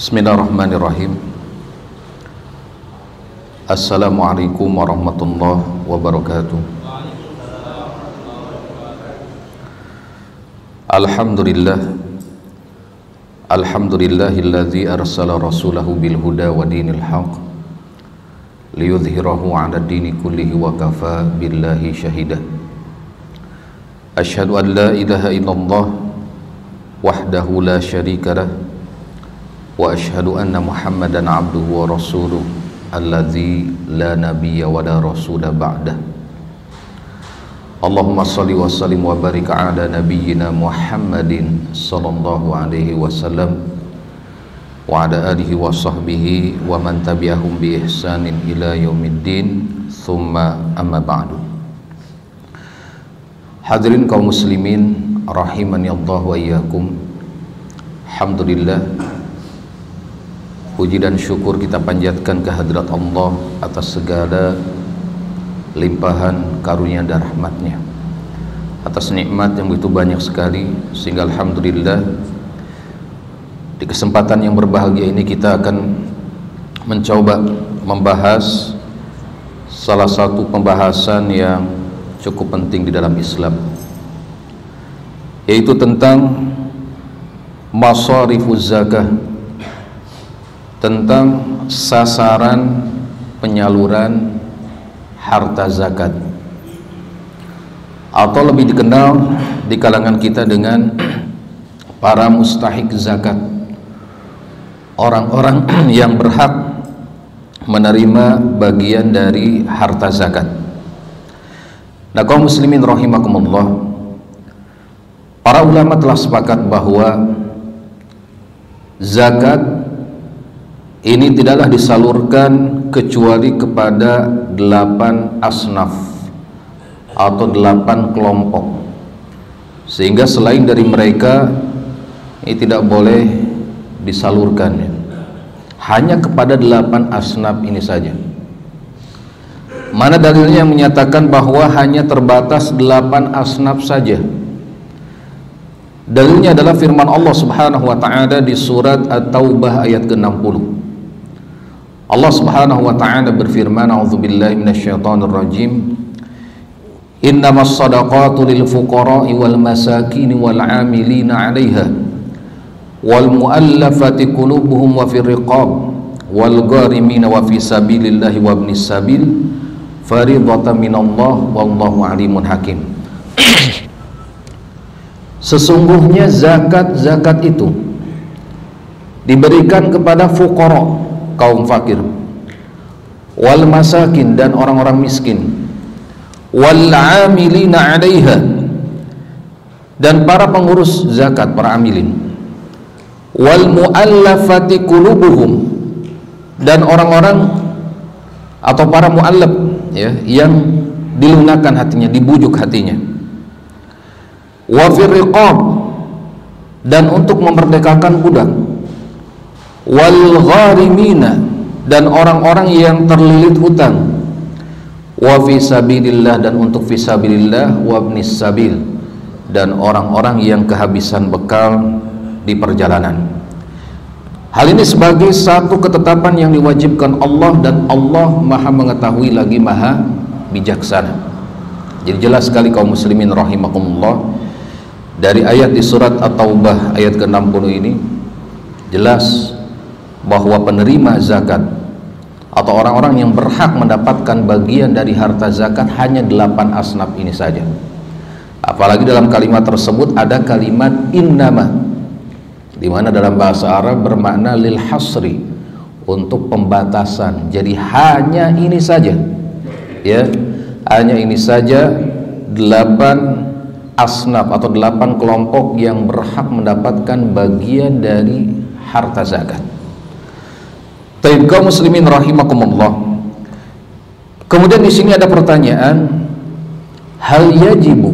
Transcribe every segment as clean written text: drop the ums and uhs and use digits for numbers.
Bismillahirrahmanirrahim. Assalamualaikum warahmatullahi wabarakatuh. Alhamdulillahilladzi arsala rasulahu bil huda wa dinil haq liyudhhirahu 'ala dini kullihi wa kafa billahi syahida. Asyhadu an la ilaha illallah wahdahu la syarika lah wa asyhadu anna Muhammadan abduhu wa rasuluh alladzi la nabiyya wa la rasula ba'dah. Allahumma salli wa sallim wa barik ala nabiyyina Muhammadin sallallahu alaihi wasallam wa ala alihi wa sahbihi wa man tabi'ahum bi ihsanin ila yaumiddin, thumma amma ba'du. Hadirin kaum muslimin rahimani Allah wa iyyakum. Alhamdulillah, puji dan syukur kita panjatkan kehadirat Allah atas segala limpahan karunia dan rahmatnya, atas nikmat yang begitu banyak sekali, sehingga alhamdulillah di kesempatan yang berbahagia ini kita akan mencoba membahas salah satu pembahasan yang cukup penting di dalam Islam, yaitu tentang masarifuz zakah, tentang sasaran penyaluran harta zakat, atau lebih dikenal di kalangan kita dengan para mustahik zakat, orang-orang yang berhak menerima bagian dari harta zakat. Nah, kaum muslimin rahimakumullah, para ulama telah sepakat bahwa zakat ini tidaklah disalurkan kecuali kepada 8 asnaf atau 8 kelompok, sehingga selain dari mereka ini tidak boleh disalurkan, hanya kepada 8 asnaf ini saja. Mana dalilnya yang menyatakan bahwa hanya terbatas 8 asnaf saja? Dalilnya adalah firman Allah Subhanahu wa taala di surat At-Taubah ayat ke-60. Allah Subhanahu wa ta'ala berfirman, a'udzubillahi minasyaitonir rajim, innamas shadaqatu lil fuqara'i wal masakin wal 'amilina 'alaiha wal mu'allafati qulubuhum wa fir riqab wal gharimina wa fi sabilillahi wa ibnis sabil fariidatan minallah wallahu 'alimun hakim. Sesungguhnya zakat itu diberikan kepada fuqara, kaum fakir, wal masakin, dan orang-orang miskin, wal amilina 'alaiha, dan para pengurus zakat, para amilin, wal muallafati qulubuhum, dan orang-orang atau para muallaf, ya, yang dilunakkan hatinya, dibujuk hatinya, wa fir riqab, dan untuk memerdekakan budak, wal gharimina, dan orang-orang yang terlilit hutang, wa fi sabilillah, dan untuk fi sabilillah, wa ibnis sabil, dan orang-orang yang kehabisan bekal di perjalanan. Hal ini sebagai satu ketetapan yang diwajibkan Allah, dan Allah Maha mengetahui lagi Maha bijaksana. Jadi jelas sekali kaum muslimin rahimakumullah, dari ayat di surat At-Taubah ayat ke-60 ini jelas bahwa penerima zakat atau orang-orang yang berhak mendapatkan bagian dari harta zakat hanya 8 asnaf ini saja. Apalagi dalam kalimat tersebut ada kalimat innama, di mana dalam bahasa Arab bermakna lil hasri, untuk pembatasan. Jadi hanya ini saja, ya, hanya ini saja 8 asnaf atau 8 kelompok yang berhak mendapatkan bagian dari harta zakat. Taib kaum muslimin rahimakumullah. Kemudian di sini ada pertanyaan, hal yajibu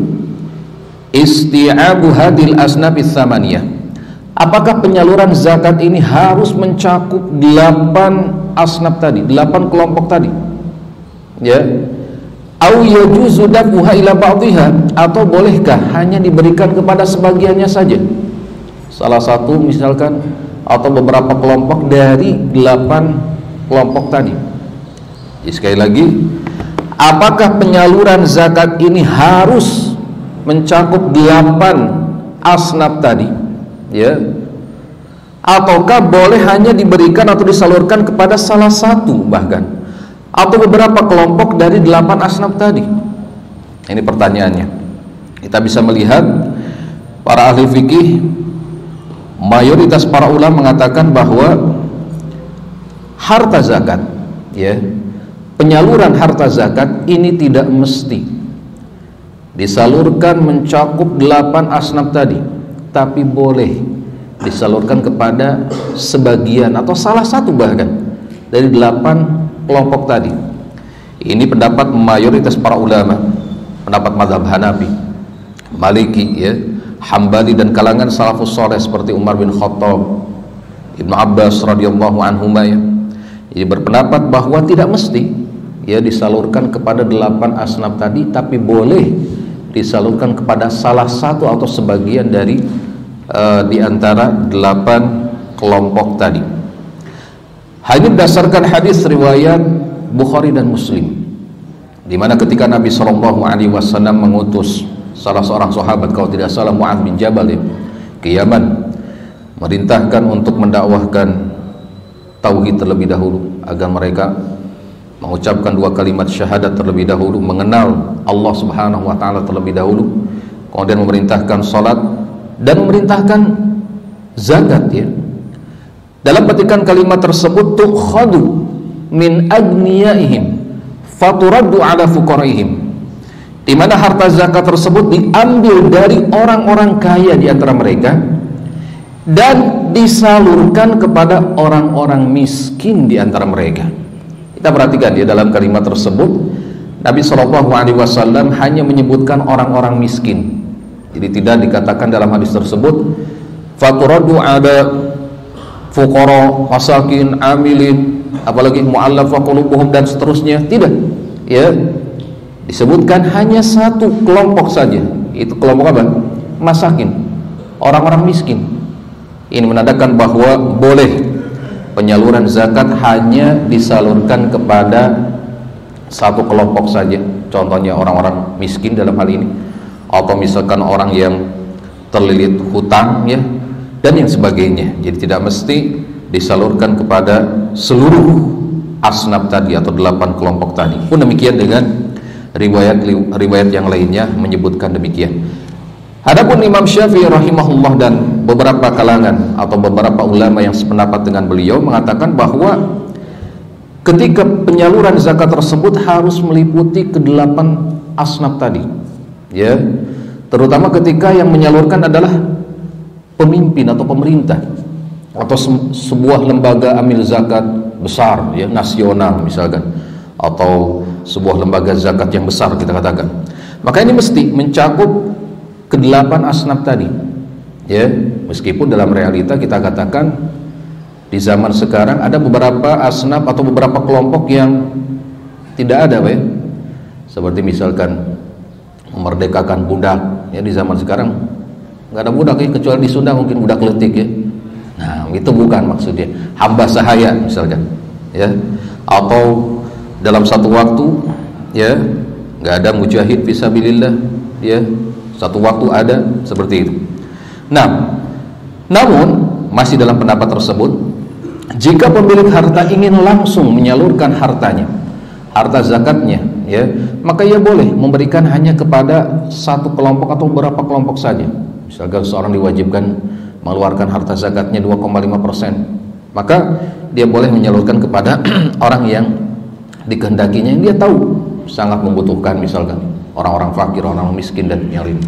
isti'abu hadil asnafis tsamaniyah? Apakah penyaluran zakat ini harus mencakup 8 asnaf tadi, 8 kelompok tadi? Ya. Au yajuzu dafuha ila ba'dihha, atau bolehkah hanya diberikan kepada sebagiannya saja? Salah satu misalkan atau beberapa kelompok dari 8 kelompok tadi. Jadi sekali lagi, apakah penyaluran zakat ini harus mencakup 8 asnaf tadi, ya, ataukah boleh hanya diberikan atau disalurkan kepada salah satu bahkan, atau beberapa kelompok dari 8 asnaf tadi? Ini pertanyaannya. Kita bisa melihat para ahli fikih, mayoritas para ulama mengatakan bahwa harta zakat, ya, penyaluran harta zakat ini tidak mesti disalurkan mencakup 8 asnaf tadi, tapi boleh disalurkan kepada sebagian atau salah satu bahkan dari 8 kelompok tadi. Ini pendapat mayoritas para ulama, pendapat mazhab Hanafi, Maliki, ya, Hambali, dan kalangan salafus saleh seperti Umar bin Khattab, Ibnu Abbas radhiyallahu anhuma, ya. Jadi berpendapat bahwa tidak mesti, ya, disalurkan kepada 8 asnaf tadi, tapi boleh disalurkan kepada salah satu atau sebagian dari di antara 8 kelompok tadi. Hal ini berdasarkan hadis riwayat Bukhari dan Muslim, di mana ketika Nabi SAW mengutus salah seorang sahabat, kalau tidak salah Mu'adz bin Jabal, ya, ke Yaman, merintahkan untuk mendakwahkan tauhid terlebih dahulu, agar mereka mengucapkan 2 kalimat syahadat terlebih dahulu, mengenal Allah Subhanahu wa taala terlebih dahulu, kemudian memerintahkan salat dan memerintahkan zakat, ya. Dalam petikan kalimat tersebut, tukhadu min agniyaihim faturaddu ala fuqaraihim, di mana harta zakat tersebut diambil dari orang-orang kaya di antara mereka dan disalurkan kepada orang-orang miskin di antara mereka. Kita perhatikan, ya, dalam kalimat tersebut Nabi SAW hanya menyebutkan orang-orang miskin. Jadi tidak dikatakan dalam hadis tersebut faturadu ada fuqara, masakin, amilin, apalagi mu'allafah qulubuhum dan seterusnya. Tidak, ya, disebutkan hanya satu kelompok saja. Itu kelompok apa? Masakin, orang-orang miskin. Ini menandakan bahwa boleh penyaluran zakat hanya disalurkan kepada satu kelompok saja, contohnya orang-orang miskin dalam hal ini, atau misalkan orang yang terlilit hutang, ya, dan yang sebagainya. Jadi tidak mesti disalurkan kepada seluruh asnaf tadi atau 8 kelompok tadi. Pun demikian dengan riwayat yang lainnya menyebutkan demikian. Adapun Imam Syafi'i rahimahullah dan beberapa kalangan atau beberapa ulama yang sependapat dengan beliau mengatakan bahwa ketika penyaluran zakat tersebut harus meliputi ke-8 asnaf tadi, ya, terutama ketika yang menyalurkan adalah pemimpin atau pemerintah atau sebuah lembaga amil zakat besar, ya, nasional misalkan, atau sebuah lembaga zakat yang besar kita katakan. Maka ini mesti mencakup ke-8 asnaf tadi, ya, meskipun dalam realita kita katakan di zaman sekarang ada beberapa asnaf atau beberapa kelompok yang tidak ada, ya, seperti misalkan memerdekakan budak, ya, di zaman sekarang nggak ada budak, ya, kecuali di Sunda mungkin budak letik, ya. Nah, itu bukan maksudnya hamba sahaya misalkan, ya, atau dalam satu waktu, ya, nggak ada mujahid fisabilillah, ya, satu waktu ada seperti itu. Nah, namun masih dalam pendapat tersebut, jika pemilik harta ingin langsung menyalurkan hartanya, harta zakatnya, ya, maka ia boleh memberikan hanya kepada satu kelompok atau beberapa kelompok saja. Misalkan seorang diwajibkan mengeluarkan harta zakatnya 2,5%, maka dia boleh menyalurkan kepada orang yang dikehendakinya, yang dia tahu sangat membutuhkan, misalkan orang-orang fakir, orang miskin dan yang lain.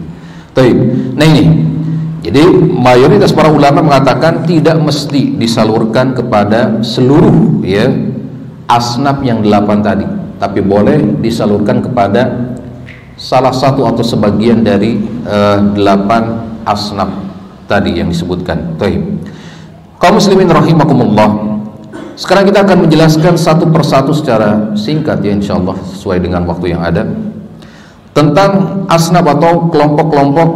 Nah ini, jadi mayoritas para ulama mengatakan tidak mesti disalurkan kepada seluruh, ya, asnaf yang 8 tadi, tapi boleh disalurkan kepada salah satu atau sebagian dari 8 asnaf tadi yang disebutkan. Kaum muslimin rahimakumullah, sekarang kita akan menjelaskan satu persatu secara singkat, ya, insyaallah sesuai dengan waktu yang ada, tentang asnaf atau kelompok-kelompok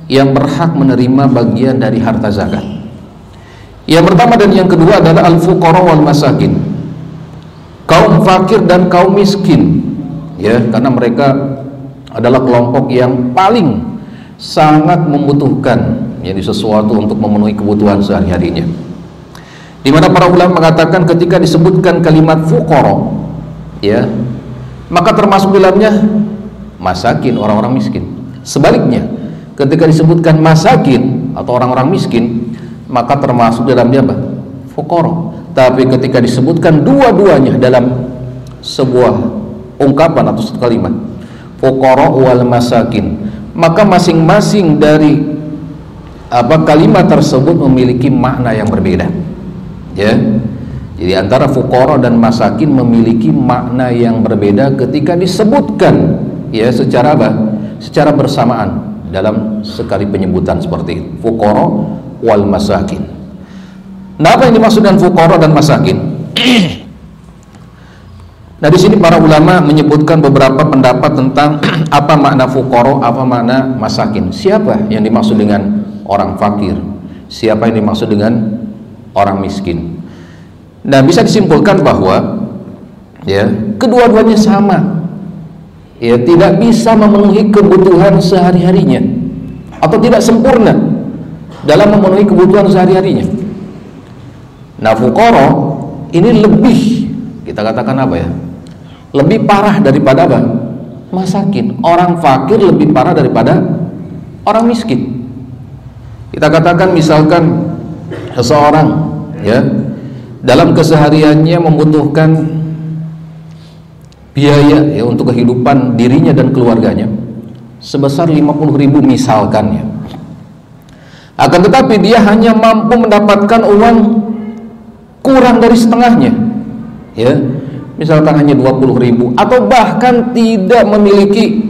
yang berhak menerima bagian dari harta zakat. Yang pertama dan yang kedua adalah al-fuqara wal masakin, kaum fakir dan kaum miskin, ya, karena mereka adalah kelompok yang paling sangat membutuhkan sesuatu untuk memenuhi kebutuhan sehari-harinya. Di mana para ulama mengatakan ketika disebutkan kalimat fuqara, ya, maka termasuk dalamnya masakin, orang-orang miskin. Sebaliknya, ketika disebutkan masakin atau orang-orang miskin, maka termasuk dalamnya apa? Fuqara. Tapi ketika disebutkan dua-duanya dalam sebuah ungkapan atau satu kalimat, fuqara wal masakin, maka masing-masing dari kalimat tersebut memiliki makna yang berbeda. Ya, jadi antara fuqara dan masakin memiliki makna yang berbeda ketika disebutkan, ya, secara secara bersamaan dalam sekali penyebutan seperti itu, fuqara wal masakin. Nah, apa yang dimaksud dengan fuqara dan masakin? Nah, di sini para ulama menyebutkan beberapa pendapat tentang apa makna fuqara, apa makna masakin. Siapa yang dimaksud dengan orang fakir? Siapa yang dimaksud dengan orang miskin? Nah, bisa disimpulkan bahwa, ya, kedua-duanya sama, ya, tidak bisa memenuhi kebutuhan sehari-harinya atau tidak sempurna dalam memenuhi kebutuhan sehari-harinya. Nah, fuqara ini lebih, kita katakan apa ya, lebih parah daripada apa? Masakin. Orang fakir lebih parah daripada orang miskin. Kita katakan misalkan seseorang, ya, dalam kesehariannya membutuhkan biaya, ya, untuk kehidupan dirinya dan keluarganya sebesar 50.000 misalkan, ya. Akan tetapi dia hanya mampu mendapatkan uang kurang dari setengahnya, ya, misalkan hanya 20.000 atau bahkan tidak memiliki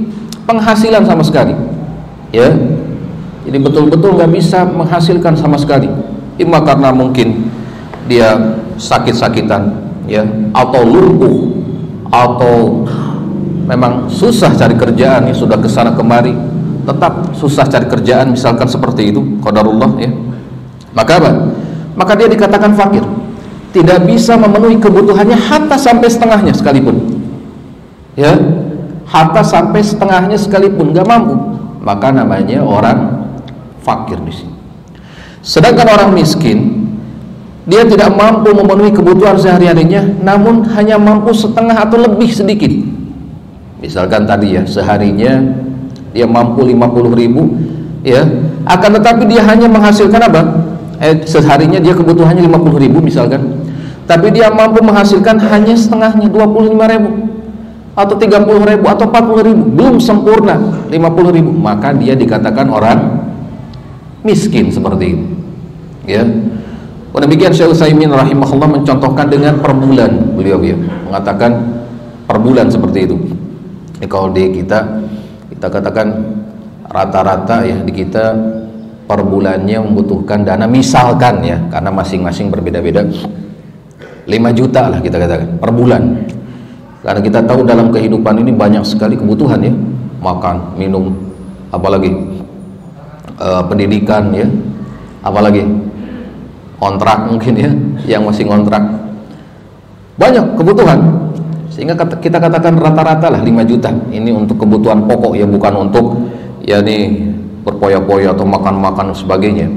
penghasilan sama sekali, ya. Jadi betul-betul nggak bisa menghasilkan sama sekali, imma karena mungkin dia sakit-sakitan, ya, atau lumpuh, atau memang susah cari kerjaan, ya, sudah kesana kemari tetap susah cari kerjaan, misalkan seperti itu, qadarullah, ya. Maka apa? Maka dia dikatakan fakir, tidak bisa memenuhi kebutuhannya hatta sampai setengahnya sekalipun, ya, hatta sampai setengahnya sekalipun nggak mampu, maka namanya orang fakir di sini. Sedangkan orang miskin, dia tidak mampu memenuhi kebutuhan sehari-harinya, namun hanya mampu setengah atau lebih sedikit. Misalkan tadi, ya, seharinya dia mampu 50.000, ya, akan tetapi dia hanya menghasilkan apa? Seharinya dia kebutuhannya 50.000 misalkan, tapi dia mampu menghasilkan hanya setengahnya, 25.000 atau 30.000 atau 40.000, belum sempurna 50.000, maka dia dikatakan orang miskin seperti itu, ya. Demikian Syekh Utsaimin rahimahullah mencontohkan dengan per bulan, beliau, ya, mengatakan per bulan seperti itu. Ya, kalau di kita katakan rata-rata, ya, di kita per bulannya membutuhkan dana misalkan, ya, karena masing-masing berbeda-beda, 5 juta lah kita katakan per bulan. Karena kita tahu dalam kehidupan ini banyak sekali kebutuhan, ya, makan, minum, apalagi pendidikan, ya, apalagi kontrak mungkin, ya, yang masih kontrak, banyak kebutuhan, sehingga kita katakan rata-rata lah 5 juta ini untuk kebutuhan pokok, ya, bukan untuk, ya, nih berpoya-poya atau makan-makan sebagainya,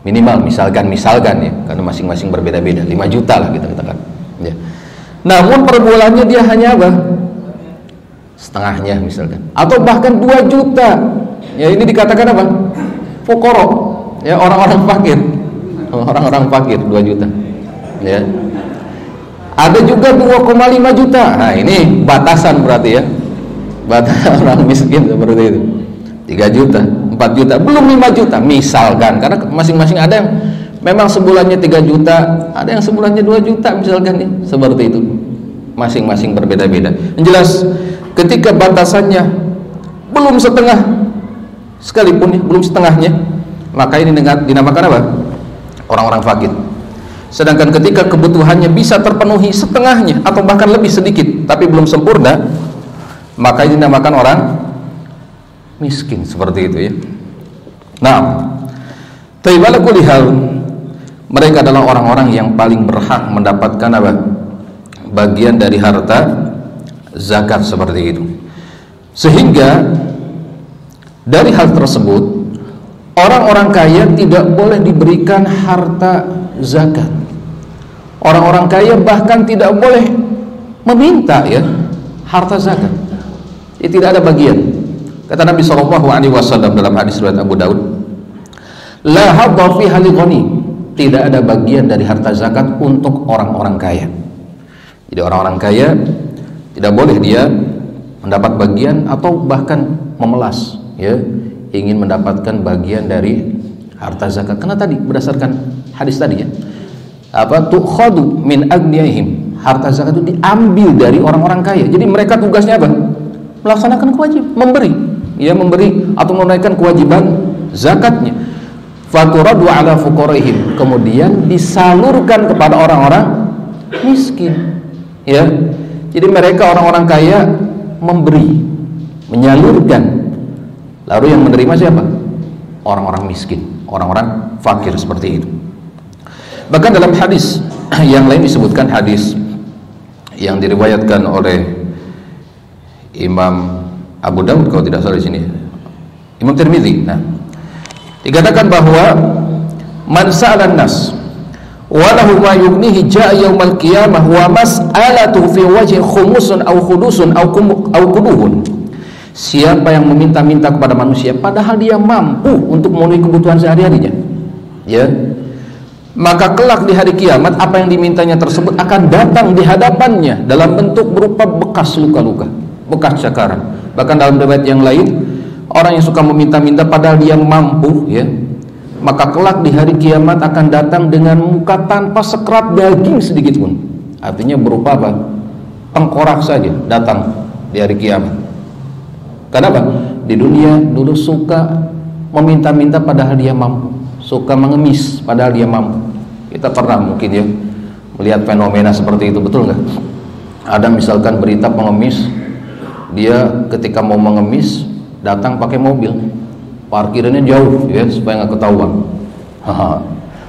minimal misalkan, ya, karena masing-masing berbeda-beda, 5 juta lah kita katakan, ya. Namun per bulannya dia hanya apa? Setengahnya misalkan, atau bahkan 2 juta, ya, ini dikatakan apa? Fuqara, ya, orang-orang fakir, 2 juta, ya. Ada juga 2,5 juta. Nah, ini batasan berarti, ya, batasan orang miskin seperti itu. 3 juta, 4 juta, belum 5 juta misalkan, karena masing-masing ada yang memang sebulannya 3 juta, ada yang sebulannya 2 juta misalkan, ya, seperti itu. Masing-masing berbeda-beda. Yang jelas ketika batasannya belum setengah sekalipun, ya, belum setengahnya, maka ini dinamakan apa? Orang-orang fakir. Sedangkan ketika kebutuhannya bisa terpenuhi setengahnya atau bahkan lebih sedikit tapi belum sempurna, maka ini dinamakan orang miskin seperti itu, ya. Nah, taibala kulihal, mereka adalah orang-orang yang paling berhak mendapatkan apa? Bagian dari harta zakat seperti itu. Sehingga dari hal tersebut, orang-orang kaya tidak boleh diberikan harta zakat. Orang-orang kaya bahkan tidak boleh meminta ya harta zakat. Jadi tidak ada bagian. Kata Nabi SAW dalam hadis riwayat Abu Daud, la hadza fiha li-ghani, tidak ada bagian dari harta zakat untuk orang-orang kaya. Jadi orang-orang kaya tidak boleh dia mendapat bagian atau bahkan memelas ya, ingin mendapatkan bagian dari harta zakat. Karena tadi berdasarkan hadis tadi ya, apa tukhadu min agniyaihim, harta zakat itu diambil dari orang-orang kaya. Jadi mereka tugasnya apa? Melaksanakan kewajiban, memberi, ya memberi atau menunaikan kewajiban zakatnya. Faturadu ala fuqaraihim, kemudian disalurkan kepada orang-orang miskin. Ya, jadi mereka orang-orang kaya memberi, menyalurkan. Lalu yang menerima siapa? Orang-orang miskin, orang-orang fakir seperti itu. Bahkan dalam hadis yang lain disebutkan, hadis yang diriwayatkan oleh Imam Abu Daud kalau tidak salah di sini, Imam Tirmidzi. Nah, dikatakan bahwa man sa'alan nas wa lahu ma yughnihi jaa yaumal qiyamah wa mas'alatu fi wajhi khumusun aw khudusun aw quduhun. Siapa yang meminta-minta kepada manusia padahal dia mampu untuk memenuhi kebutuhan sehari-harinya, ya, maka kelak di hari kiamat apa yang dimintanya tersebut akan datang di hadapannya dalam bentuk berupa bekas luka-luka, bekas cakaran. Bahkan dalam riwayat yang lain, orang yang suka meminta-minta padahal dia mampu ya, maka kelak di hari kiamat akan datang dengan muka tanpa sekerat daging sedikit pun. Artinya berupa apa? Tengkorak saja datang di hari kiamat. Kenapa? Di dunia dulu suka meminta-minta padahal dia mampu, suka mengemis padahal dia mampu. Kita pernah mungkin ya melihat fenomena seperti itu, betul nggak? Ada misalkan berita pengemis, dia ketika mau mengemis datang pakai mobil, parkirannya jauh ya supaya nggak ketahuan.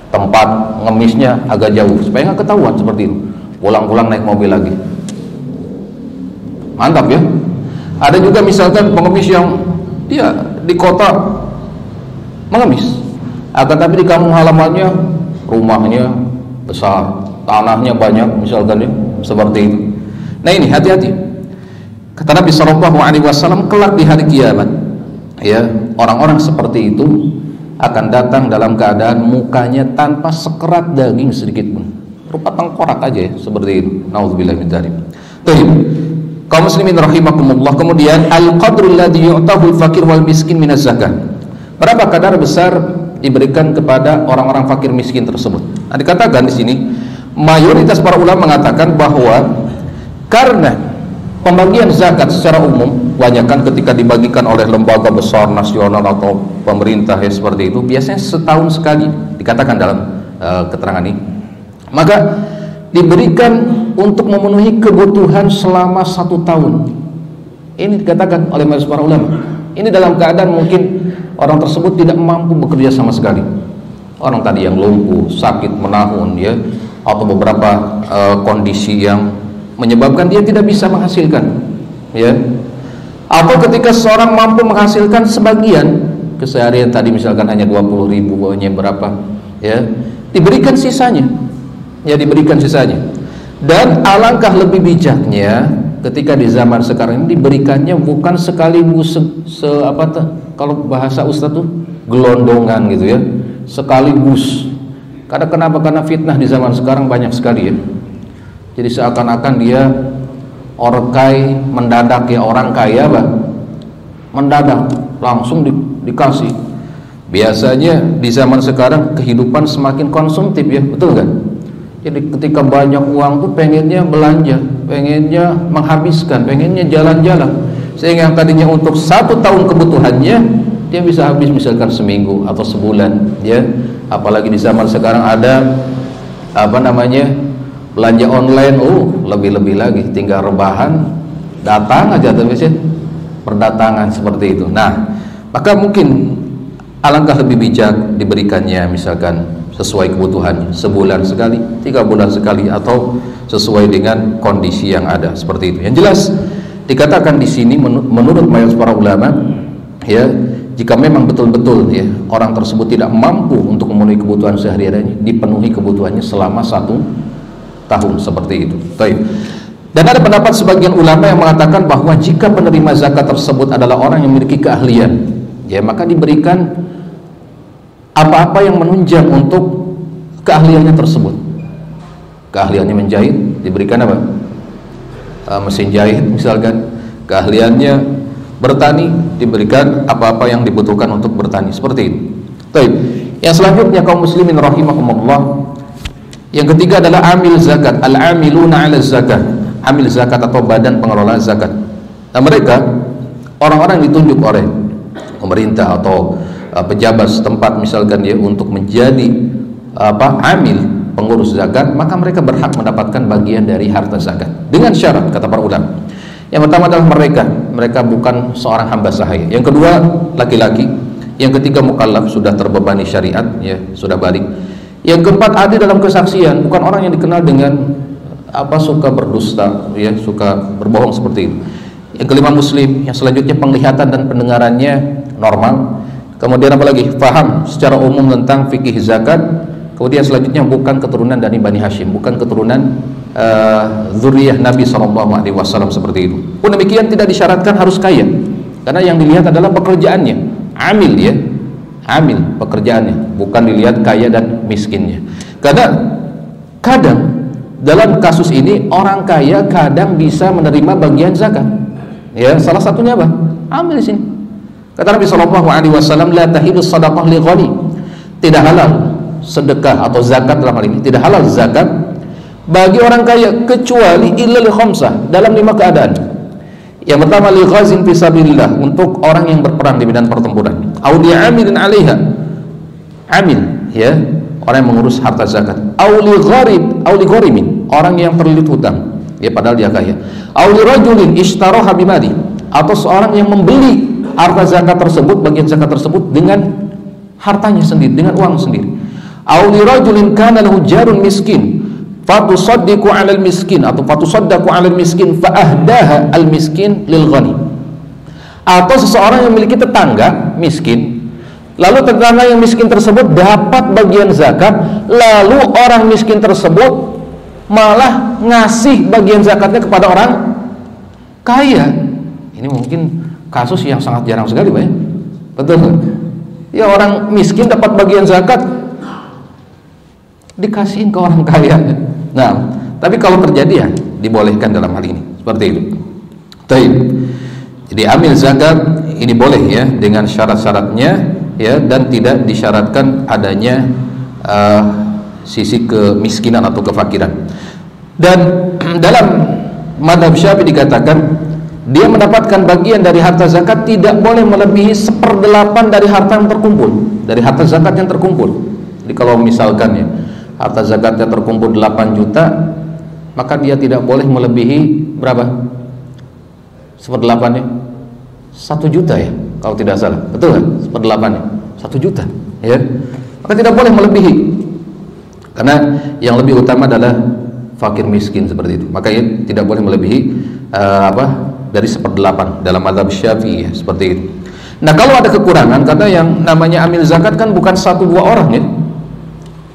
Tempat ngemisnya agak jauh supaya nggak ketahuan seperti itu. Pulang-pulang naik mobil lagi. Mantap ya. Ada juga misalkan pengemis yang dia di kota mengemis, akan tapi di kampung halamannya rumahnya besar, tanahnya banyak misalkan ya, seperti itu. Nah ini hati-hati. Kata Nabi SAW, kelak di hari kiamat ya, orang-orang seperti itu akan datang dalam keadaan mukanya tanpa sekerat daging sedikit pun, rupa tengkorak aja ya, seperti itu. Nauzubillah min dzalik. Baik, kaum muslimin rahimakumullah. Kemudian al-qadrul ladzi yu'tahu al-faqir wal miskin minaz zakah. Berapa kadar besar diberikan kepada orang-orang fakir miskin tersebut? Nah, dikatakan di sini mayoritas para ulama mengatakan bahwa karena pembagian zakat secara umum kebanyakan ketika dibagikan oleh lembaga besar nasional atau pemerintah ya seperti itu, biasanya setahun sekali dikatakan dalam keterangan ini, maka diberikan untuk memenuhi kebutuhan selama 1 tahun. Ini dikatakan oleh mayoritas para ulama. Ini dalam keadaan mungkin orang tersebut tidak mampu bekerja sama sekali. Orang tadi yang lumpuh, sakit menahun ya, atau beberapa kondisi yang menyebabkan dia tidak bisa menghasilkan ya. Atau ketika seorang mampu menghasilkan sebagian keseharian tadi misalkan hanya 20.000 pokoknya berapa ya, diberikan sisanya. Ya, diberikan sisanya. Dan alangkah lebih bijaknya ketika di zaman sekarang ini diberikannya bukan sekaligus kalau bahasa Ustaz tuh gelondongan gitu ya, sekaligus. Karena kenapa? Karena fitnah di zaman sekarang banyak sekali ya. Jadi seakan-akan dia orkai mendadak ya, orang kaya bah, mendadak langsung dikasih. Biasanya di zaman sekarang kehidupan semakin konsumtif ya, betul kan? Jadi ketika banyak uang tuh pengennya belanja, pengennya menghabiskan, pengennya jalan-jalan, sehingga yang tadinya untuk 1 tahun kebutuhannya dia bisa habis misalkan seminggu atau sebulan ya. Apalagi di zaman sekarang ada belanja online, lebih-lebih lagi, tinggal rebahan datang aja tuh biasanya perdatangan seperti itu. Nah, maka mungkin alangkah lebih bijak diberikannya misalkan sesuai kebutuhannya, sebulan sekali, 3 bulan sekali, atau sesuai dengan kondisi yang ada, seperti itu. Yang jelas dikatakan di sini menurut mayoritas para ulama, ya, jika memang betul-betul ya orang tersebut tidak mampu untuk memenuhi kebutuhan sehari-harinya, dipenuhi kebutuhannya selama 1 tahun, seperti itu. Baik. Dan ada pendapat sebagian ulama yang mengatakan bahwa jika penerima zakat tersebut adalah orang yang memiliki keahlian, ya, maka diberikan apa-apa yang menunjang untuk keahliannya tersebut. Keahliannya menjahit, diberikan apa? Mesin jahit misalkan. Keahliannya bertani, diberikan apa-apa yang dibutuhkan untuk bertani, seperti itu. Baik. Yang selanjutnya kaum muslimin rahimakumullah, yang ketiga adalah amil zakat, al-amiluna 'ala zakat. Amil zakat atau badan pengelola zakat. Nah, mereka orang-orang ditunjuk oleh pemerintah atau pejabat setempat misalkan dia untuk menjadi amil pengurus zakat, maka mereka berhak mendapatkan bagian dari harta zakat dengan syarat, kata para ulama. Yang pertama adalah mereka bukan seorang hamba sahaya. Yang kedua, laki-laki. Yang ketiga, mukallaf, sudah terbebani syariat, ya, sudah balik. Yang keempat, adil dalam kesaksian, bukan orang yang dikenal dengan suka berdusta, ya, suka berbohong, seperti itu. Yang kelima, muslim. Yang selanjutnya, penglihatan dan pendengarannya normal. Kemudian apa lagi? Faham secara umum tentang fikih zakat. Kemudian selanjutnya, bukan keturunan dari Bani Hashim, bukan keturunan zuriyah Nabi SAW, seperti itu. Pun demikian tidak disyaratkan harus kaya, karena yang dilihat adalah pekerjaannya, amil, ya, amil pekerjaannya, bukan dilihat kaya dan miskinnya. Karena kadang dalam kasus ini orang kaya kadang bisa menerima bagian zakat, ya, salah satunya apa? Amil di sini. Kata Nabi SAW, la tahilu sadaqah li ghani, tidak halal sedekah atau zakat dalam hal ini, tidak halal zakat bagi orang kaya kecuali illa li khamsah, dalam 5 keadaan. Yang pertama, li ghazin fi sabilillah, untuk orang yang berperang di medan pertempuran, au li amilin 'alaiha, amil, ya, orang yang mengurus harta zakat, au li gharib, au li gharimin, orang yang terlilit hutang, ya, padahal dia kaya, au li rajulin ishtaraha bimali, atau seorang yang membeli harta zakat tersebut, bagian zakat tersebut dengan hartanya sendiri, dengan uang sendiri, au li rajulin kana lahu jarun miskin fatusaddiqu 'alal miskin, atau fatusaddaqu 'alal miskin fa ahdaha al miskin lil ghani, atau seseorang yang memiliki tetangga miskin, lalu tetangga yang miskin tersebut dapat bagian zakat, lalu orang miskin tersebut malah ngasih bagian zakatnya kepada orang kaya. Ini mungkin kasus yang sangat jarang sekali, Pak, ya? Betul? Ya, orang miskin dapat bagian zakat dikasihin ke orang kaya. Nah, tapi kalau terjadi, ya, dibolehkan dalam hal ini, seperti itu. Baik. Jadi amil zakat ini boleh, ya, dengan syarat-syaratnya, ya, dan tidak disyaratkan adanya sisi kemiskinan atau kefakiran. Dan dalam mazhab Syafi'i dikatakan dia mendapatkan bagian dari harta zakat tidak boleh melebihi 1/8 dari harta yang terkumpul, dari harta zakat yang terkumpul. Jadi kalau misalkan, ya, harta zakatnya terkumpul 8 juta, maka dia tidak boleh melebihi berapa? 1/8-nya 1 juta, ya, kalau tidak salah, betul kan? 1/8-nya 1 juta, ya, maka tidak boleh melebihi, karena yang lebih utama adalah fakir miskin, seperti itu. Maka ya, tidak boleh melebihi dari 1/8 dalam mazhab Syafi'i, ya, seperti itu. Nah, kalau ada kekurangan, karena yang namanya amil zakat kan bukan 1-2 orang, ya,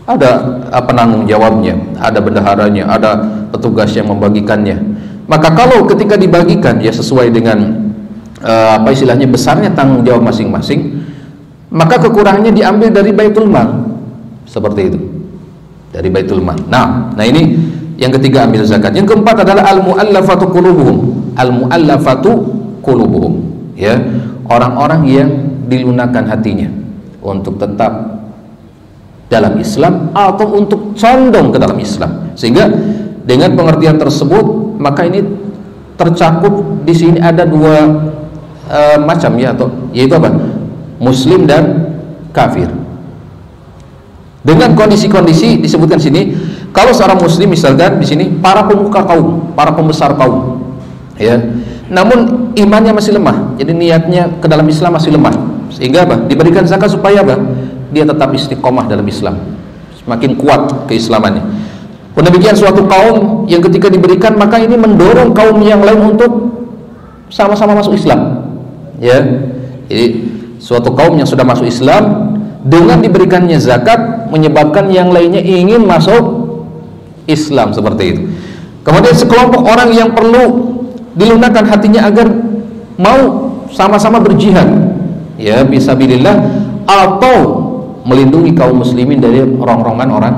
ada penanggung jawabnya, ada bendaharanya, ada petugas yang membagikannya. Maka kalau ketika dibagikan, ya, sesuai dengan istilahnya besarnya tanggung jawab masing-masing, maka kekurangannya diambil dari baitul mal, seperti itu, dari baitul mal. Nah ini yang ketiga, amil zakat. Yang keempat adalah al-mu'allafatu qulubuhum, al-mu'allafatu qulubuhum, ya, orang-orang yang dilunakkan hatinya untuk tetap dalam Islam atau untuk condong ke dalam Islam. Sehingga dengan pengertian tersebut, maka ini tercakup di sini ada 2 macam, ya, atau yaitu apa? Muslim dan kafir. Dengan kondisi-kondisi disebutkan sini, kalau seorang muslim misalkan di sini para pemuka kaum, para pembesar kaum, ya, namun imannya masih lemah, jadi niatnya ke dalam Islam masih lemah, sehingga apa? Diberikan zakat supaya apa? Dia tetap istiqomah dalam Islam, semakin kuat keislamannya. Pun demikian suatu kaum yang ketika diberikan, maka ini mendorong kaum yang lain untuk sama-sama masuk Islam. Ya, jadi suatu kaum yang sudah masuk Islam dengan diberikannya zakat menyebabkan yang lainnya ingin masuk Islam seperti itu. Kemudian sekelompok orang yang perlu dilunakkan hatinya agar mau sama-sama berjihad, ya fisabilillah, atau melindungi kaum muslimin dari rongrongan orang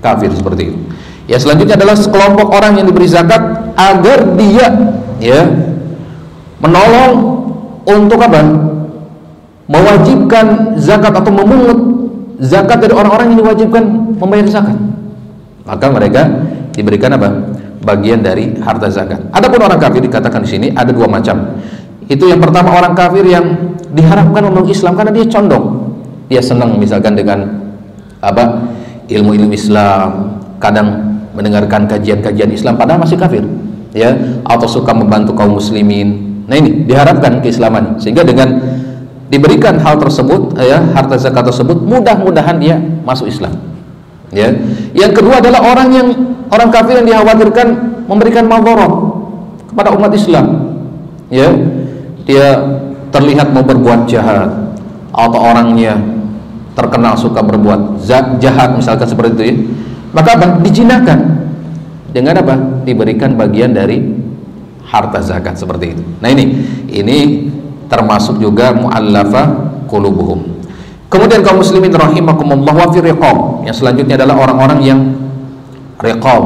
kafir seperti itu. Ya, selanjutnya adalah sekelompok orang yang diberi zakat agar dia ya menolong untuk apa? Mewajibkan zakat atau memungut zakat dari orang-orang yang diwajibkan membayar zakat. Maka mereka diberikan apa? Bagian dari harta zakat. Adapun orang kafir dikatakan di sini ada dua macam. Itu yang pertama, orang kafir yang diharapkan memeluk Islam karena dia condong, dia senang misalkan dengan apa? Ilmu-ilmu Islam, kadang mendengarkan kajian-kajian Islam padahal masih kafir, ya, atau suka membantu kaum muslimin. Nah, ini diharapkan keislaman, sehingga dengan diberikan hal tersebut, ya, harta zakat tersebut, mudah-mudahan dia masuk Islam. Ya. Yang kedua adalah orang kafir yang dikhawatirkan memberikan madharah kepada umat Islam. Ya. Dia terlihat mau berbuat jahat, atau orangnya terkenal suka berbuat jahat misalkan seperti itu, ya. Maka apa? Dijinakan dengan apa? Diberikan bagian dari harta zakat seperti itu. Nah, ini termasuk juga mu'allafah qulubuhum. Kemudian kaum muslimin rahimakumullah, wa fi riqab. Yang selanjutnya adalah orang-orang yang riqab,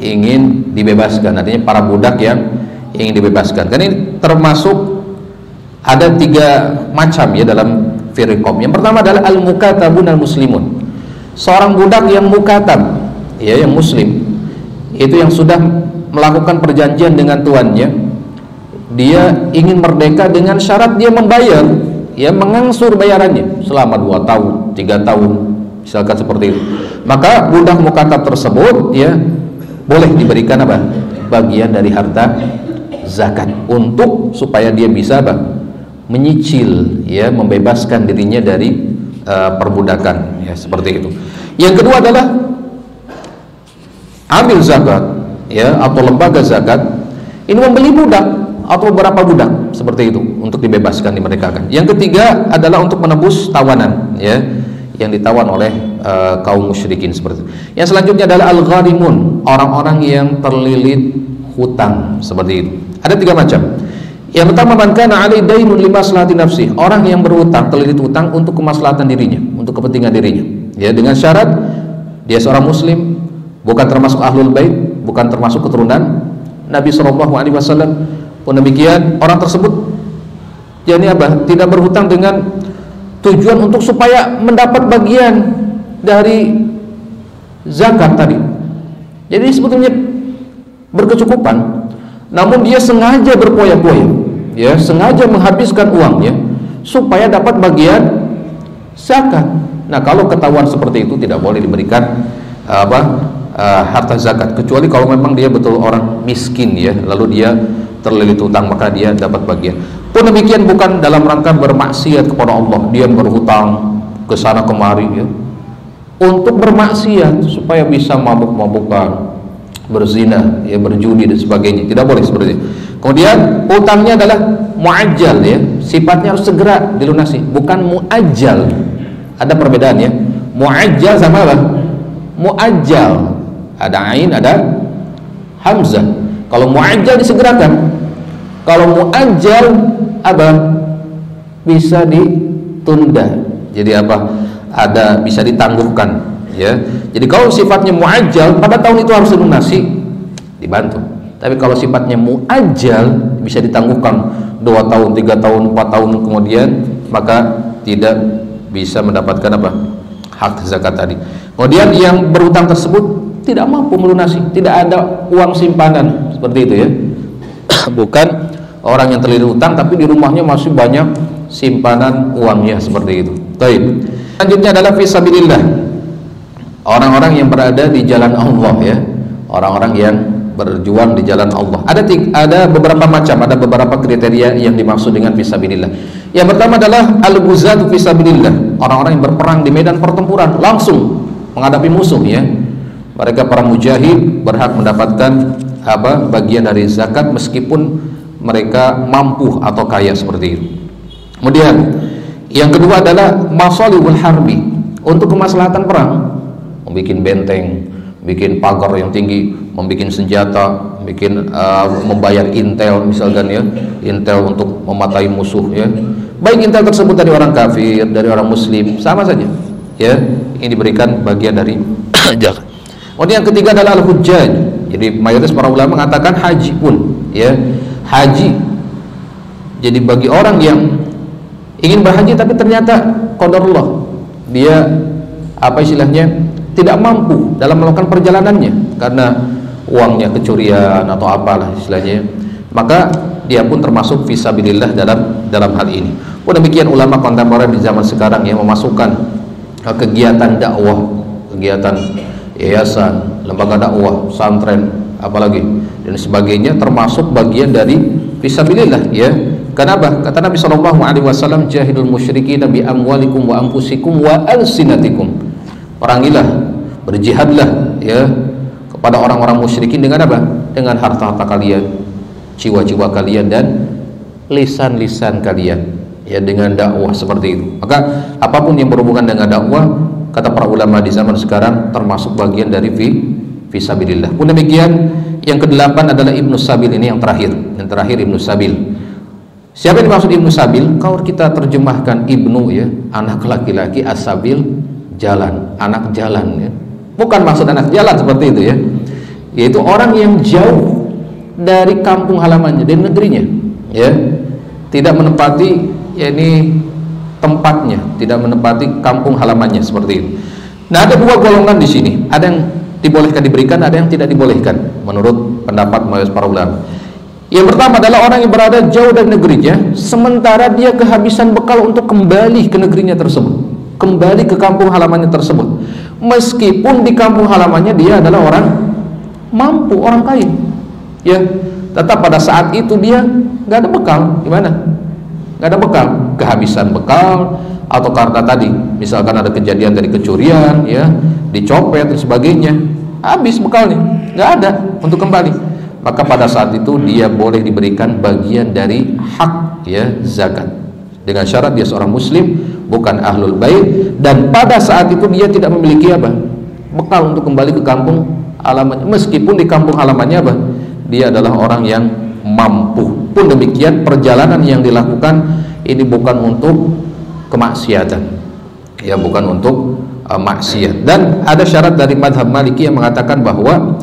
ingin dibebaskan, artinya para budak yang ingin dibebaskan. Kan ini termasuk ada 3 macam ya dalam fi riqab. Yang pertama adalah al-mukatabun al-muslimun. Seorang budak yang mukatab, ya, yang muslim, itu yang sudah melakukan perjanjian dengan tuannya, dia ingin merdeka dengan syarat dia membayar, ya, mengangsur bayarannya selama 2 tahun, 3 tahun misalkan seperti itu. Maka budak mukatab tersebut, ya, boleh diberikan apa? Bagian dari harta zakat untuk supaya dia bisa apa? Menyicil, ya, membebaskan dirinya dari perbudakan, ya, seperti itu. Yang kedua adalah amil zakat, ya, atau lembaga zakat ini membeli budak atau beberapa budak seperti itu untuk dibebaskan, dimerdekakan. Yang ketiga adalah untuk menebus tawanan, ya, yang ditawan oleh kaum musyrikin seperti itu. Yang selanjutnya adalah al-gharimun, orang-orang yang terlilit hutang seperti itu. Ada 3 macam. Yang pertama, man kana 'alaihi dainun limaslahati nafsi, orang yang berhutang, terlilit hutang untuk kemaslahatan dirinya, untuk kepentingan dirinya, ya, dengan syarat dia seorang muslim, bukan termasuk ahlul bait, bukan termasuk keturunan Nabi SAW. Pun demikian orang tersebut jadi apa? Tidak berhutang dengan tujuan untuk supaya mendapat bagian dari zakat tadi. Jadi sebetulnya berkecukupan, namun dia sengaja berpoya-poya, ya, sengaja menghabiskan uangnya supaya dapat bagian zakat. Nah, kalau ketahuan seperti itu tidak boleh diberikan harta zakat, kecuali kalau memang dia betul orang miskin, ya, lalu dia terlilit hutang, maka dia dapat bagian. Pun demikian bukan dalam rangka bermaksiat kepada Allah, dia berhutang ke sana kemari, ya, untuk bermaksiat supaya bisa mabuk-mabukan, berzina, ya, berjudi dan sebagainya. Tidak boleh seperti itu. Kemudian hutangnya adalah muajjal, ya, sifatnya harus segera dilunasi, bukan muajjal. Ada perbedaan, ya. Muajjal sama apa? Muajjal, ada ain, ada hamzah. Kalau muajjal disegerakan, kalau muajjal apa? Bisa ditunda. Jadi apa? Ada bisa ditangguhkan, ya. Jadi kalau sifatnya muajjal, pada tahun itu harus dilunasi, dibantu. Tapi kalau sifatnya muajjal, bisa ditangguhkan 2 tahun, 3 tahun, 4 tahun kemudian, maka tidak bisa mendapatkan apa? Hak zakat tadi. Kemudian yang berhutang tersebut tidak mampu melunasi, tidak ada uang simpanan seperti itu, ya. Bukan orang yang terlilit hutang tapi di rumahnya masih banyak simpanan uangnya seperti itu. Baik. Selanjutnya adalah fisabilillah. Orang-orang yang berada di jalan Allah, ya. Orang-orang yang berjuang di jalan Allah. Ada beberapa macam, ada beberapa kriteria yang dimaksud dengan fisabilillah. Yang pertama adalah al-ghuzatu fisabilillah, orang-orang yang berperang di medan pertempuran langsung, menghadapi musuh ya. Mereka para mujahid berhak mendapatkan bagian dari zakat meskipun mereka mampu atau kaya seperti itu. Kemudian yang kedua adalah masalihul harbi, untuk kemaslahatan perang, membuat benteng, bikin pagar yang tinggi, membuat senjata, membayar intel misalkan ya, intel untuk mematahi musuh ya. Baik intel tersebut dari orang kafir, dari orang muslim, sama saja ya, ini diberikan bagian dari zakat. Kemudian yang ketiga adalah al-hujjaj. Jadi mayoritas para ulama mengatakan haji pun ya, haji. Jadi bagi orang yang ingin berhaji tapi ternyata qadarullah dia tidak mampu dalam melakukan perjalanannya karena uangnya kecurian atau apalah istilahnya, maka dia pun termasuk fisabilillah dalam hal ini. Pun demikian ulama kontemporer di zaman sekarang yang memasukkan kegiatan dakwah, kegiatan yayasan, lembaga dakwah, pesantren, apalagi dan sebagainya termasuk bagian dari fisabilillah ya. Kenapa? Kata Nabi SAW, jahidul musyrikin bi amwalikum wa anfusikum wa alsinatikum. Perangilah, berjihadlah ya kepada orang-orang musyrikin dengan apa? Dengan harta-harta kalian, jiwa-jiwa kalian dan lisan-lisan kalian ya, dengan dakwah seperti itu. Maka apapun yang berhubungan dengan dakwah, kata para ulama di zaman sekarang termasuk bagian dari fisabilillah. Pun demikian yang kedelapan adalah Ibnu Sabil, ini yang terakhir Ibnu Sabil. Siapa yang dimaksud Ibnu Sabil? Kalau kita terjemahkan Ibnu ya, anak laki-laki, As-Sabil jalan, anak jalan ya. Bukan maksud anak jalan seperti itu ya. Yaitu orang yang jauh dari kampung halamannya, dari negerinya ya. Tidak menempati tempatnya, tidak menempati kampung halamannya seperti itu. Nah, ada dua golongan di sini. Ada yang dibolehkan diberikan, ada yang tidak dibolehkan menurut pendapat mayoritas para ulama. Yang pertama adalah orang yang berada jauh dari negerinya, sementara dia kehabisan bekal untuk kembali ke negerinya tersebut, kembali ke kampung halamannya tersebut. Meskipun di kampung halamannya dia adalah orang mampu, orang kaya, ya, tetap pada saat itu dia nggak ada bekal. Gimana? Nggak ada bekal, kehabisan bekal, atau karena tadi misalkan ada kejadian dari kecurian, ya, dicopet dan sebagainya, habis bekalnya, nggak ada untuk kembali. Maka pada saat itu dia boleh diberikan bagian dari hak ya zakat, dengan syarat dia seorang muslim, bukan ahlul bait, dan pada saat itu dia tidak memiliki bekal untuk kembali ke kampung halamannya. Meskipun di kampung halamannya dia adalah orang yang mampu. Pun demikian perjalanan yang dilakukan ini bukan untuk kemaksiatan, ya, bukan untuk maksiat. Dan ada syarat dari madhab Maliki yang mengatakan bahwa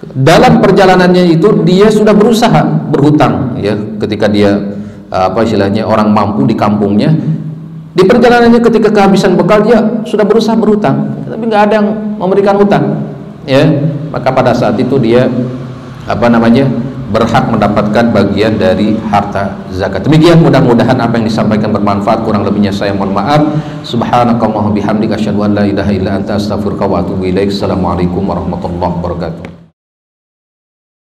dalam perjalanannya itu dia sudah berusaha berhutang ya, ketika dia istilahnya orang mampu di kampungnya, di perjalanannya ketika kehabisan bekal dia sudah berusaha berhutang tapi nggak ada yang memberikan hutang ya, maka pada saat itu dia berhak mendapatkan bagian dari harta zakat. Demikian, mudah-mudahan apa yang disampaikan bermanfaat. Kurang lebihnya saya mohon maaf. Subhanakallahumma bihamdika asyhadu an la ilaha illa anta astaghfiruka wa atubu ilaik. Assalamualaikum warahmatullahi wabarakatuh.